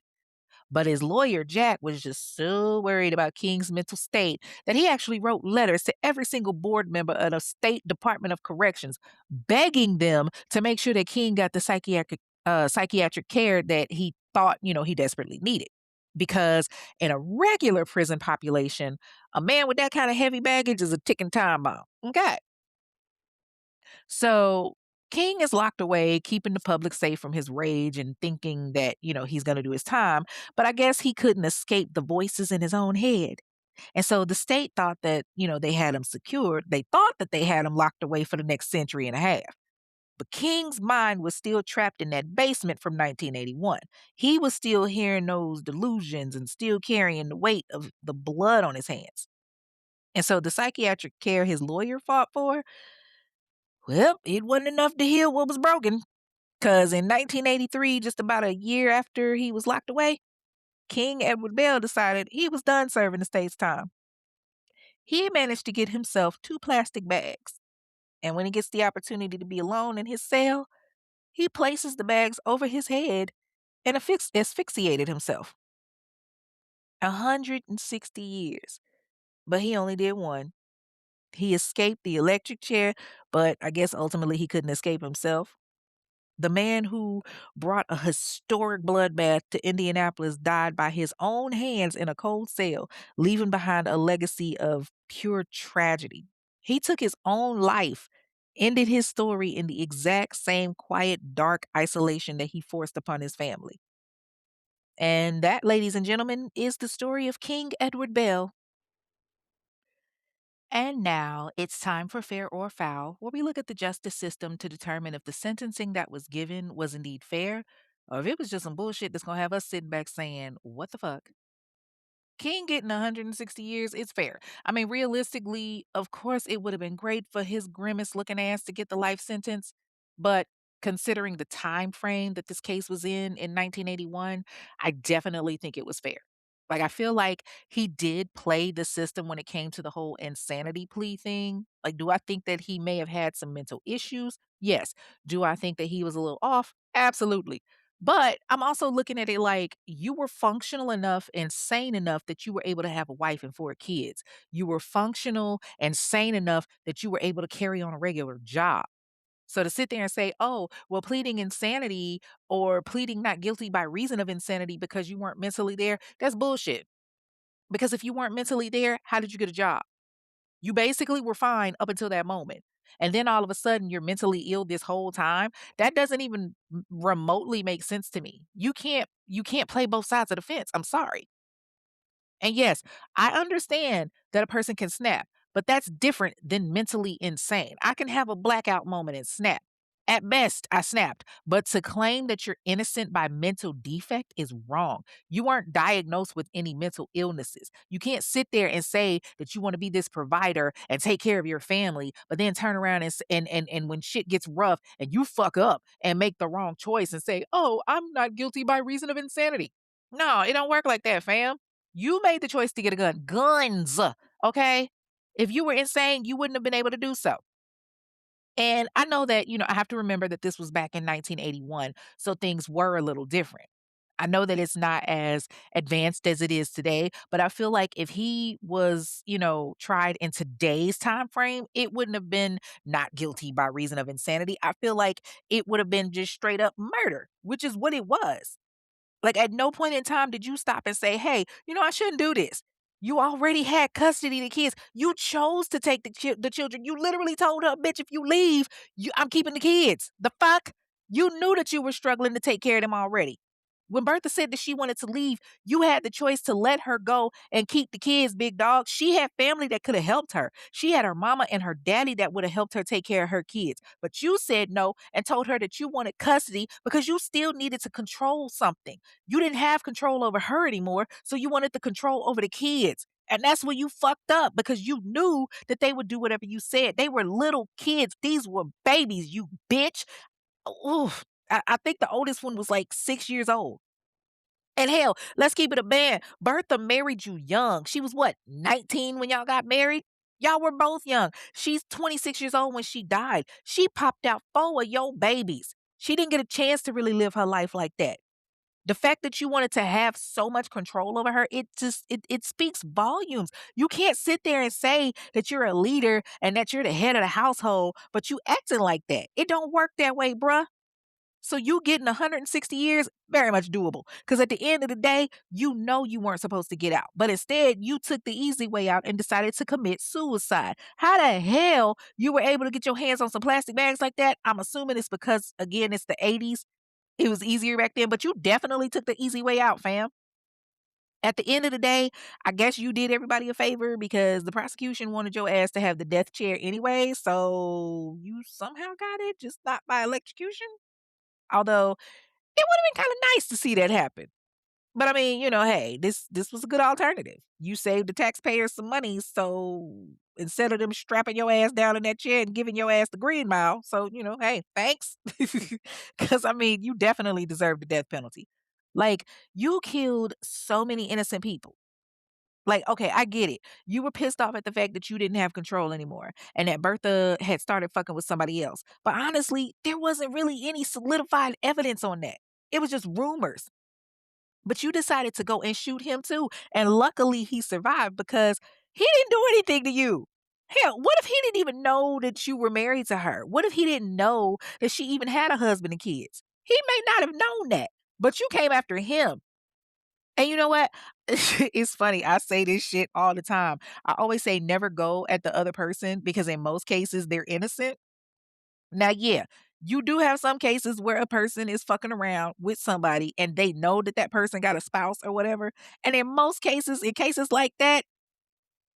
But his lawyer, Jack, was just so worried about King's mental state that he actually wrote letters to every single board member of the State Department of Corrections, begging them to make sure that King got the psychiatric care that he thought, he desperately needed. Because in a regular prison population, a man with that kind of heavy baggage is a ticking time bomb. Okay. So King is locked away, keeping the public safe from his rage and thinking that, he's going to do his time. But I guess he couldn't escape the voices in his own head. And so the state thought that, they had him secured. They thought that they had him locked away for the next century and a half. But King's mind was still trapped in that basement from 1981. He was still hearing those delusions and still carrying the weight of the blood on his hands. And so the psychiatric care his lawyer fought for, well, it wasn't enough to heal what was broken. Because in 1983, just about a year after he was locked away, King Edward Bell decided he was done serving the state's time. He managed to get himself 2 plastic bags. And when he gets the opportunity to be alone in his cell, he places the bags over his head and asphyxiated himself. 160 years. But he only did one. He escaped the electric chair, but I guess ultimately he couldn't escape himself. The man who brought a historic bloodbath to Indianapolis died by his own hands in a cold cell, leaving behind a legacy of pure tragedy. He took his own life, ended his story in the exact same quiet, dark isolation that he forced upon his family. And that, ladies and gentlemen, is the story of King Edward Bell. And now it's time for Fair or Foul, where we look at the justice system to determine if the sentencing that was given was indeed fair or if it was just some bullshit that's going to have us sitting back saying, what the fuck? King getting 160 years, it's fair. I mean, realistically, of course, it would have been great for his grimace looking ass to get the life sentence. But considering the time frame that this case was in 1981, I definitely think it was fair. Like, I feel like he did play the system when it came to the whole insanity plea thing. Like, do I think that he may have had some mental issues? Yes. Do I think that he was a little off? Absolutely. But I'm also looking at it like you were functional enough and sane enough that you were able to have a wife and 4 kids. You were functional and sane enough that you were able to carry on a regular job. So to sit there and say, "Oh, well, pleading insanity or pleading not guilty by reason of insanity because you weren't mentally there," that's bullshit. Because if you weren't mentally there, how did you get a job? You basically were fine up until that moment. And then all of a sudden you're mentally ill this whole time. That doesn't even remotely make sense to me. You can't play both sides of the fence. I'm sorry. And yes, I understand that a person can snap, but that's different than mentally insane. I can have a blackout moment and snap. At best, I snapped, but to claim that you're innocent by mental defect is wrong. You weren't diagnosed with any mental illnesses. You can't sit there and say that you want to be this provider and take care of your family, but then turn around and when shit gets rough and you fuck up and make the wrong choice and say, "Oh, I'm not guilty by reason of insanity." No, it don't work like that, fam. You made the choice to get a gun. Guns, okay? If you were insane, you wouldn't have been able to do so. And I know that, I have to remember that this was back in 1981, so things were a little different. I know that it's not as advanced as it is today, but I feel like if he was, tried in today's time frame, it wouldn't have been not guilty by reason of insanity. I feel like it would have been just straight up murder, which is what it was. Like, at no point in time did you stop and say, "Hey, I shouldn't do this." You already had custody of the kids. You chose to take the children. You literally told her, "Bitch, if you leave, I'm keeping the kids." The fuck? You knew that you were struggling to take care of them already. When Bertha said that she wanted to leave, you had the choice to let her go and keep the kids, big dog. She had family that could have helped her. She had her mama and her daddy that would have helped her take care of her kids. But you said no and told her that you wanted custody because you still needed to control something. You didn't have control over her anymore, so you wanted the control over the kids. And that's where you fucked up because you knew that they would do whatever you said. They were little kids. These were babies, you bitch. Oof. I think the oldest one was like 6 years old. And hell, let's keep it a band. Bertha married you young. She was what, 19 when y'all got married? Y'all were both young. She's 26 years old when she died. She popped out 4 of your babies. She didn't get a chance to really live her life like that. The fact that you wanted to have so much control over her, it speaks volumes. You can't sit there and say that you're a leader and that you're the head of the household, but you acting like that. It don't work that way, bruh. So you getting 160 years, very much doable. Because at the end of the day, you know you weren't supposed to get out. But instead, you took the easy way out and decided to commit suicide. How the hell you were able to get your hands on some plastic bags like that? I'm assuming it's because, again, it's the 80s. It was easier back then, but you definitely took the easy way out, fam. At the end of the day, I guess you did everybody a favor because the prosecution wanted your ass to have the death chair anyway. So you somehow got it, just not by electrocution. Although it would have been kinda nice to see that happen. But I mean, hey, this was a good alternative. You saved the taxpayers some money, so instead of them strapping your ass down in that chair and giving your ass the green mile, so, hey, thanks. Because I mean, you definitely deserve the death penalty. Like, you killed so many innocent people. Like, okay, I get it. You were pissed off at the fact that you didn't have control anymore and that Bertha had started fucking with somebody else. But honestly, there wasn't really any solidified evidence on that. It was just rumors. But you decided to go and shoot him too. And luckily he survived because he didn't do anything to you. Hell, what if he didn't even know that you were married to her? What if he didn't know that she even had a husband and kids? He may not have known that, but you came after him. And you know what? It's funny. I say this shit all the time. I always say never go at the other person because in most cases they're innocent. Now, yeah, you do have some cases where a person is fucking around with somebody and they know that that person got a spouse or whatever. And in most cases, in cases like that,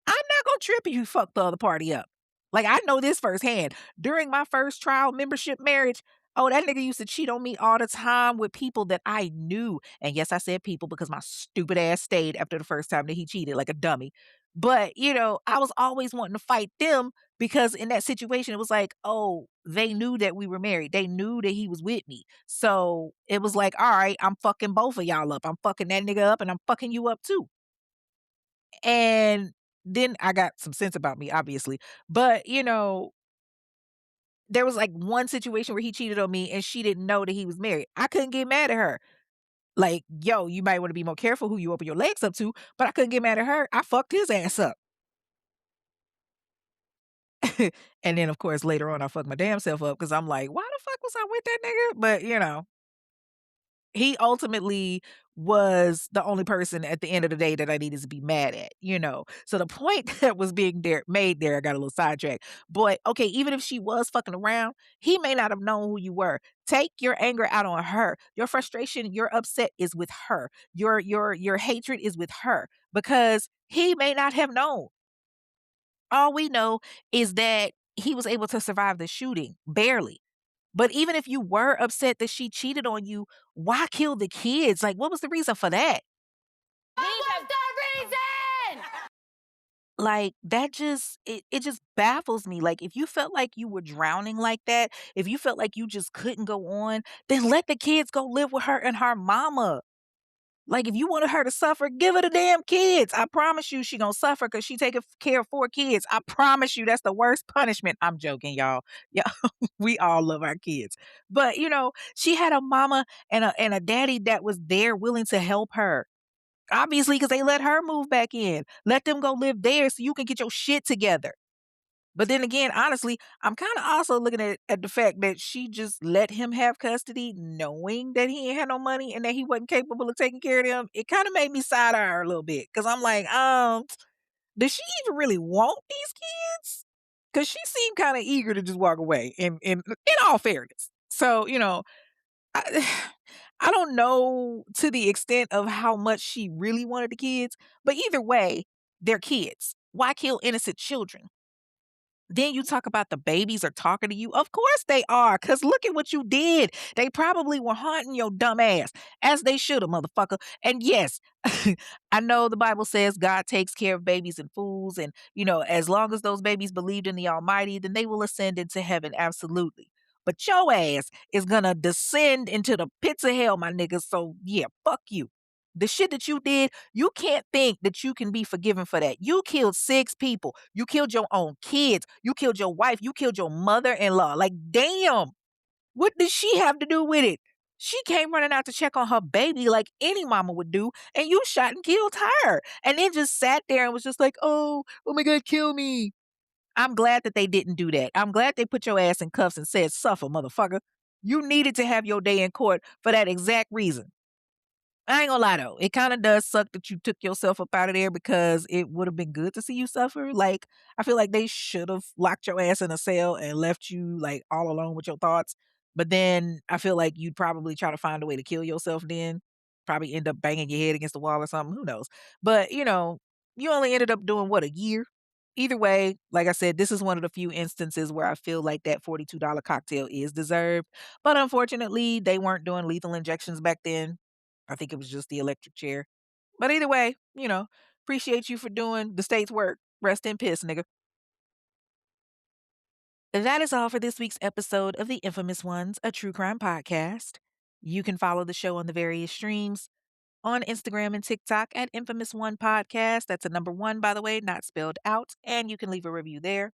I'm not gonna trip if you fuck the other party up. Like, I know this firsthand. During my first trial membership marriage, oh, that nigga used to cheat on me all the time with people that I knew. And yes, I said people because my stupid ass stayed after the first time that he cheated like a dummy. But, I was always wanting to fight them because in that situation, it was like, oh, they knew that we were married. They knew that he was with me. So it was like, all right, I'm fucking both of y'all up. I'm fucking that nigga up and I'm fucking you up too. And then I got some sense about me, obviously. But, there was like one situation where he cheated on me and she didn't know that he was married. I couldn't get mad at her. Like, yo, you might want to be more careful who you open your legs up to, but I couldn't get mad at her. I fucked his ass up. And then, of course, later on, I fucked my damn self up because I'm like, why the fuck was I with that nigga? But, he ultimately was the only person at the end of the day that I needed to be mad at. So the point that was being made there, I got a little sidetracked. But okay, even if she was fucking around, he may not have known who you were. Take your anger out on her. Your frustration, your upset is with her. Your hatred is with her because he may not have known. All we know is that he was able to survive the shooting, barely. But even if you were upset that she cheated on you, why kill the kids? Like, what was the reason for that? What was the reason? Like, that just it just baffles me. Like, if you felt like you were drowning like that, if you felt like you just couldn't go on, then let the kids go live with her and her mama. Like, if you wanted her to suffer, give her the damn kids. I promise you she gonna suffer because she taking care of 4 kids. I promise you that's the worst punishment. I'm joking, y'all. Yeah, we all love our kids. But, she had a mama and a daddy that was there willing to help her. Obviously, because they let her move back in. Let them go live there so you can get your shit together. But then again, honestly, I'm kinda also looking at the fact that she just let him have custody knowing that he ain't had no money and that he wasn't capable of taking care of them. It kinda made me side eye her a little bit because 'cause I'm like, does she even really want these kids? Because she seemed kinda eager to just walk away in all fairness. So, I I don't know to the extent of how much she really wanted the kids, but either way, they're kids. Why kill innocent children? Then you talk about the babies are talking to you. Of course they are, cause look at what you did. They probably were haunting your dumb ass, as they shoulda, motherfucker. And yes, I know the Bible says God takes care of babies and fools, and, as long as those babies believed in the Almighty, then they will ascend into heaven, absolutely. But your ass is gonna descend into the pits of hell, my nigga, so yeah, fuck you. The shit that you did, you can't think that you can be forgiven for that. You killed 6 people. You killed your own kids. You killed your wife. You killed your mother-in-law. Like, damn. What does she have to do with it? She came running out to check on her baby like any mama would do, and you shot and killed her. And then just sat there and was just like, oh my God, kill me. I'm glad that they didn't do that. I'm glad they put your ass in cuffs and said, suffer, motherfucker. You needed to have your day in court for that exact reason. I ain't gonna lie though, it kinda does suck that you took yourself up out of there because it would have been good to see you suffer. Like, I feel like they should have locked your ass in a cell and left you, like, all alone with your thoughts. But then I feel like you'd probably try to find a way to kill yourself then. Probably end up banging your head against the wall or something, who knows? But, you only ended up doing what, a year? Either way, like I said, this is one of the few instances where I feel like that $42 cocktail is deserved. But unfortunately, they weren't doing lethal injections back then. I think it was just the electric chair. But either way, appreciate you for doing the state's work. Rest in piss, nigga. That is all for this week's episode of The Infamous Ones, a true crime podcast. You can follow the show on the various streams on Instagram and TikTok at Infamous One Podcast. That's a number 1, by the way, not spelled out. And you can leave a review there.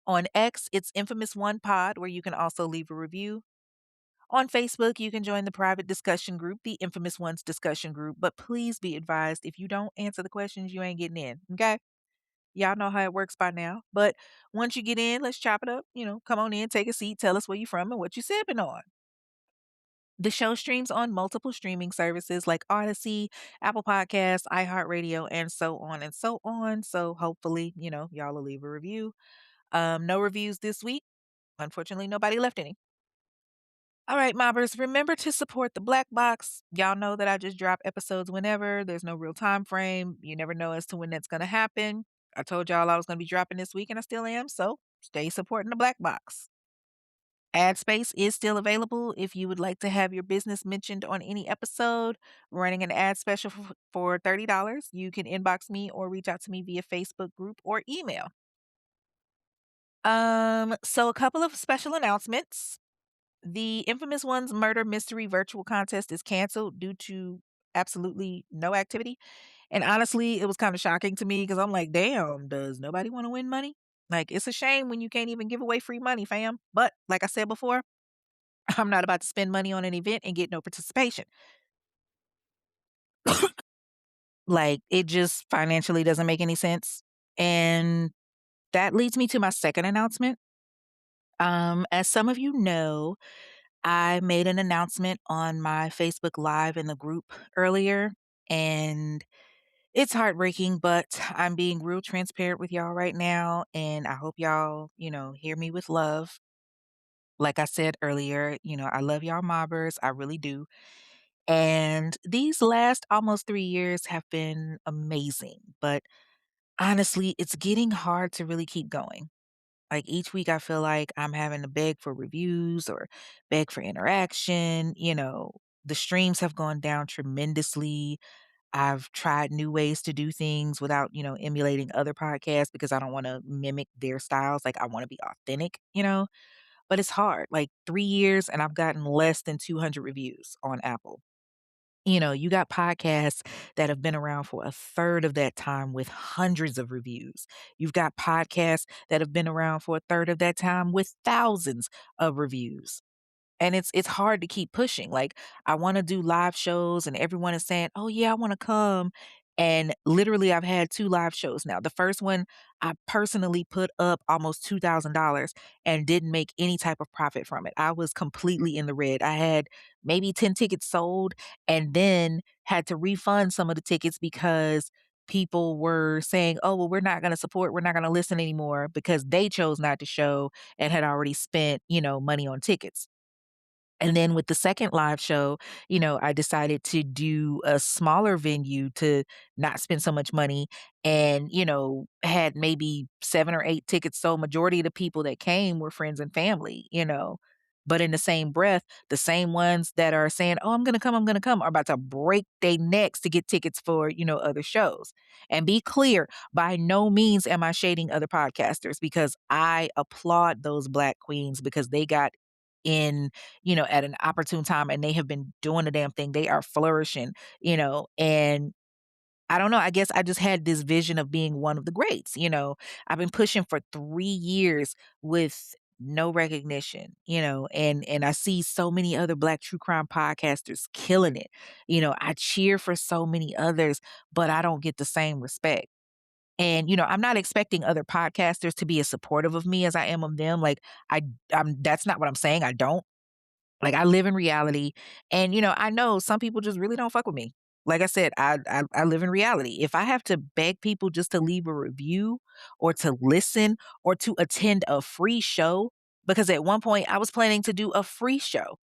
On X, it's Infamous One Pod, where you can also leave a review. On Facebook, you can join the private discussion group, the Infamous Ones discussion group, but please be advised if you don't answer the questions, you ain't getting in, okay? Y'all know how it works by now. But once you get in, let's chop it up. Come on in, take a seat, tell us where you're from and what you're sipping on. The show streams on multiple streaming services like Odyssey, Apple Podcasts, iHeartRadio, and so on and so on. So hopefully, y'all will leave a review. No reviews this week. Unfortunately, nobody left any. All right, mobbers, remember to support the Black Box. Y'all know that I just drop episodes whenever. There's no real time frame. You never know as to when that's going to happen. I told y'all I was going to be dropping this week, and I still am. So stay supporting the Black Box. Ad space is still available if you would like to have your business mentioned on any episode. Running an ad special for $30. You can inbox me or reach out to me via Facebook group or email. So a couple of special announcements. The Infamous Ones Murder Mystery Virtual Contest is canceled due to absolutely no activity. And honestly, it was kinda shocking to me because I'm like, "Damn, does nobody wanna win money?" Like, it's a shame when you can't even give away free money, fam. But like I said before, I'm not about to spend money on an event and get no participation. Like, it just financially doesn't make any sense. And that leads me to my second announcement. As some of you know, I made an announcement on my Facebook Live in the group earlier, and it's heartbreaking, but I'm being real transparent with y'all right now, and I hope y'all, hear me with love. Like I said earlier, I love y'all mobbers, I really do. And these last almost 3 years have been amazing, but honestly, it's getting hard to really keep going. Like each week I feel like I'm having to beg for reviews or beg for interaction. The streams have gone down tremendously. I've tried new ways to do things without, emulating other podcasts because I don't want to mimic their styles. Like I want to be authentic. But it's hard. Like 3 years and I've gotten less than 200 reviews on Apple. You got podcasts that have been around for a third of that time with hundreds of reviews. You've got podcasts that have been around for a third of that time with thousands of reviews. And it's hard to keep pushing. Like, I wanna do live shows and everyone is saying, "Oh, yeah, I wanna come." And literally, I've had 2 live shows now. The first one, I personally put up almost $2,000 and didn't make any type of profit from it. I was completely in the red. I had maybe 10 tickets sold and then had to refund some of the tickets because people were saying, "Oh, well, we're not gonna support, we're not gonna listen anymore," because they chose not to show and had already spent, money on tickets. And then with the second live show, I decided to do a smaller venue to not spend so much money and, had maybe 7 or 8 tickets sold. Majority of the people that came were friends and family. But in the same breath, the same ones that are saying, "Oh, I'm gonna come," are about to break their necks to get tickets for, other shows. And be clear, by no means am I shading other podcasters because I applaud those Black queens because they got in at an opportune time and they have been doing the damn thing. They are flourishing. And I don't know, I guess I just had this vision of being one of the greats. I've been pushing for 3 years with no recognition, and I see so many other Black true crime podcasters killing it. I cheer for so many others, but I don't get the same respect. And, I'm not expecting other podcasters to be as supportive of me as I am of them. Like I'm that's not what I'm saying. I don't. Like, I live in reality, and, I know some people just really don't fuck with me. Like I said, I live in reality. If I have to beg people just to leave a review or to listen or to attend a free show, because at one point I was planning to do a free show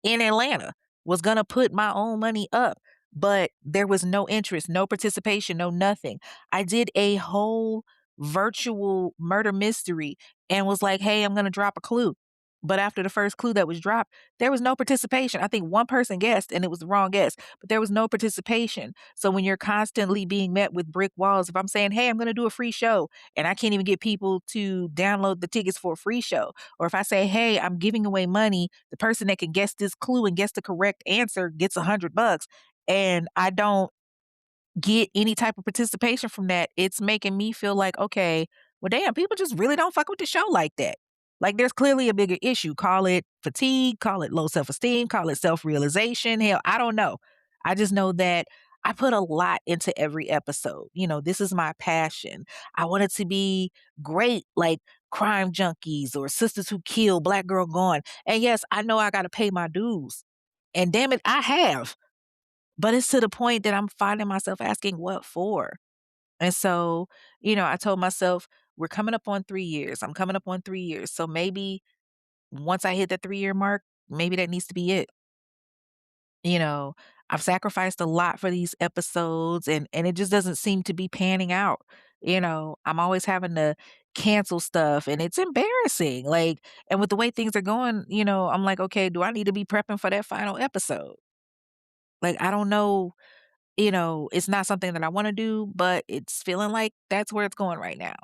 in Atlanta, was gonna put my own money up, but there was no interest, no participation, no nothing. I did a whole virtual murder mystery and was like, "Hey, I'm gonna drop a clue." But after the first clue that was dropped, there was no participation. I think one person guessed and it was the wrong guess, but there was no participation. So when you're constantly being met with brick walls, if I'm saying, "Hey, I'm gonna do a free show," and I can't even get people to download the tickets for a free show, or if I say, "Hey, I'm giving away money," the person that can guess this clue and guess the correct answer gets $100, and I don't get any type of participation from that, it's making me feel like, okay, well, damn, people just really don't fuck with the show like that. Like, there's clearly a bigger issue. Call it fatigue, call it low self esteem, call it self realization. Hell, I don't know. I just know that I put a lot into every episode. This is my passion. I want it to be great, like Crime Junkies or Sisters Who Kill, Black Girl Gone. And yes, I know I got to pay my dues. And damn it, I have. But it's to the point that I'm finding myself asking, "What for?" And so, I told myself, "We're coming up on 3 years. I'm coming up on 3 years. So maybe once I hit that 3-year mark, maybe that needs to be it." You know, I've sacrificed a lot for these episodes and it just doesn't seem to be panning out. I'm always having to cancel stuff and it's embarrassing. Like, and with the way things are going, I'm like, "Okay, do I need to be prepping for that final episode?" Like, I don't know. It's not something that I wanna do, but it's feeling like that's where it's going right now.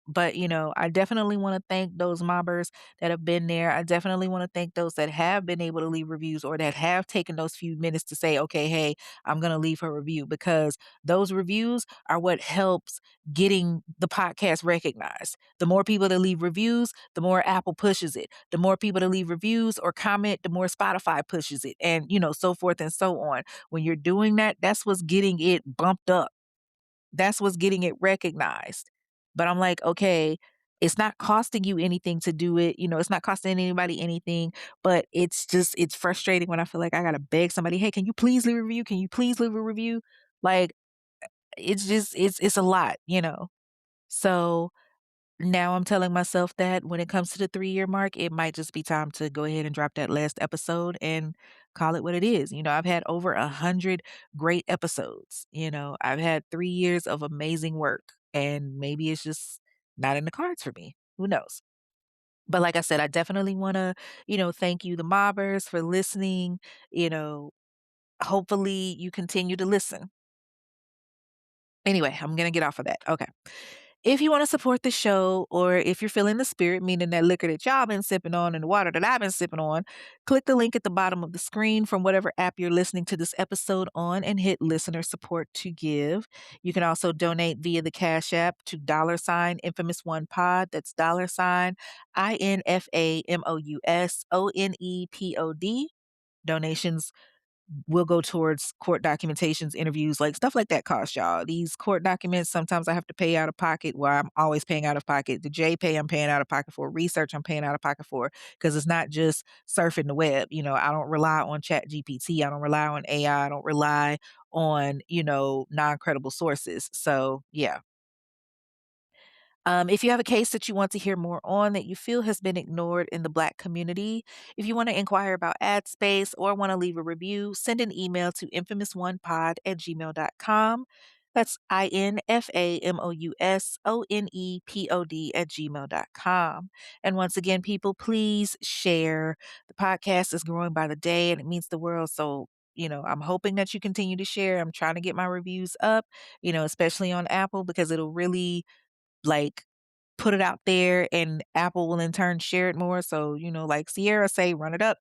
But, I definitely want to thank those mobbers that have been there. I definitely want to thank those that have been able to leave reviews or that have taken those few minutes to say, okay, hey, I'm going to leave her review, because those reviews are what helps getting the podcast recognized. The more people that leave reviews, the more Apple pushes it. The more people that leave reviews or comment, the more Spotify pushes it, and, so forth and so on. When you're doing that, that's what's getting it bumped up. That's what's getting it recognized. But I'm like, okay, it's not costing you anything to do it. It's not costing anybody anything, but it's frustrating when I feel like I got to beg somebody, hey, can you please leave a review? Can you please leave a review? Like, it's a lot. So now I'm telling myself that when it comes to the 3-year mark, it might just be time to go ahead and drop that last episode and call it what it is. I've had over 100 great episodes. I've had 3 years of amazing work, and maybe it's just not in the cards for me. Who knows? But like I said, I definitely want to, thank you, the mobbers, for listening. You know, Hopefully you continue to listen. Anyway, I'm going to get off of that. Okay. If you want to support the show, or if you're feeling the spirit, meaning that liquor that y'all been sipping on and the water that I've been sipping on, click the link at the bottom of the screen from whatever app you're listening to this episode on and hit listener support to give. You can also donate via the Cash App to $infamous one pod. That's $INFAMOUSONEPOD. Donations will go towards court documentations, interviews, like stuff like that cost y'all. These court documents, sometimes I have to pay out of pocket. Well, I'm always paying out of pocket. The JPay I'm paying out of pocket for. Research I'm paying out of pocket for, because it's not just surfing the web. I don't rely on Chat GPT. I don't rely on AI. I don't rely on, non-credible sources. So yeah. If you have a case that you want to hear more on that you feel has been ignored in the Black community, if you want to inquire about ad space or want to leave a review, send an email to infamous1pod@gmail.com. That's INFAMOUSONEPOD@gmail.com. And once again, people, please share. The podcast is growing by the day and it means the world. So, I'm hoping that you continue to share. I'm trying to get my reviews up, especially on Apple, because it'll really, like, put it out there, and Apple will in turn share it more. So, like Sierra say, run it up.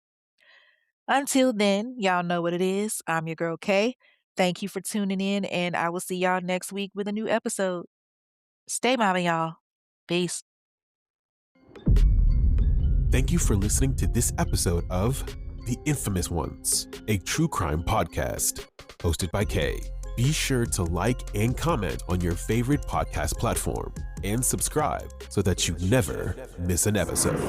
Until then, y'all know what it is. I'm your girl Kay. Thank you for tuning in, and I will see y'all next week with a new episode. Stay mobbing, y'all. Peace. Thank you for listening to this episode of The Infamous Ones, a true crime podcast hosted by Kay. Be sure to like and comment on your favorite podcast platform and subscribe so that you never miss an episode.